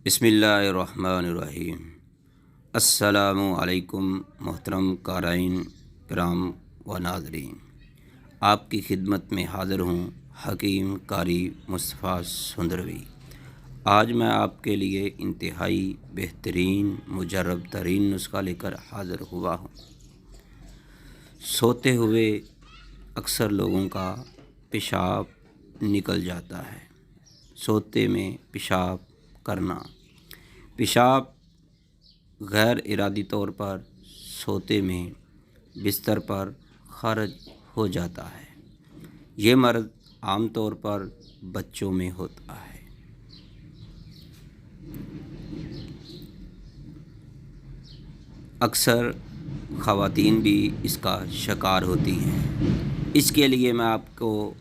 بسم اللہ الرحمن الرحیم۔ السلام علیکم محترم قارئین کرام و ناظرین، آپ کی خدمت میں حاضر ہوں حکیم قاری مصطفیٰ سندروی۔ آج میں آپ کے لیے انتہائی بہترین مجرب ترین نسخہ لے کر حاضر ہوا ہوں۔ سوتے ہوئے اکثر لوگوں کا پیشاب نکل جاتا ہے۔ سوتے میں پیشاب کرنا، پیشاب غیر ارادی طور پر سوتے میں بستر پر خارج ہو جاتا ہے۔ یہ مرض عام طور پر بچوں میں ہوتا ہے۔ اکثر خواتین بھی اس کا شکار ہوتی ہیں۔ اس کے لیے میں آپ کو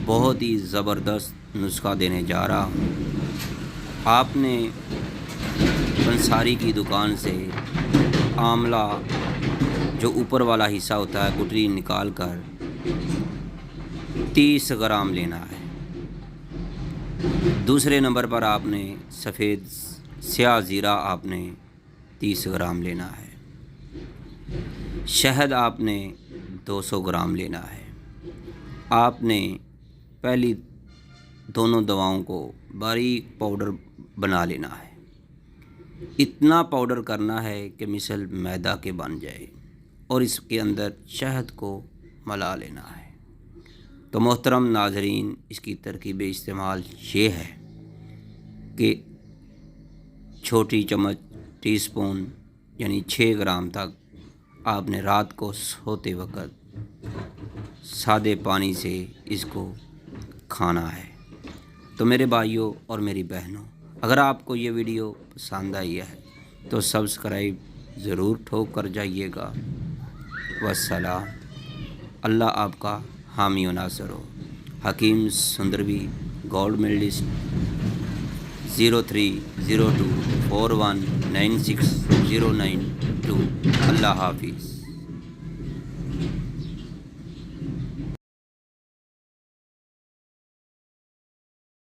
بہت ہی زبردست نسخہ دینے جا رہا ہوں۔ آپ نے پنساری کی دکان سے آملہ جو اوپر والا حصہ ہوتا ہے گٹری نکال کر 30 گرام لینا ہے۔ دوسرے نمبر پر آپ نے سفید سیاہ زیرہ آپ نے 30 گرام لینا ہے۔ شہد آپ نے 200 گرام لینا ہے۔ آپ نے پہلی دونوں دواؤں کو باریک پاؤڈر بنا لینا ہے۔ اتنا پاؤڈر کرنا ہے کہ مثل میدا کے بن جائے، اور اس کے اندر شہد کو ملا لینا ہے۔ تو محترم ناظرین، اس کی ترکیب استعمال یہ ہے کہ چھوٹی چمچ ٹی سپون یعنی 6 گرام تک آپ نے رات کو سوتے وقت سادے پانی سے اس کو کھانا ہے۔ تو میرے بھائیوں اور میری بہنوں، اگر آپ کو یہ ویڈیو پسند آئی ہے تو سبسکرائب ضرور ٹھوک کر جائیے گا۔ والسلام۔ اللہ آپ کا حامی و ناصر ہو۔ حکیم سندروی، گولڈ میڈلسٹ، 030241960992۔ اللہ حافظ۔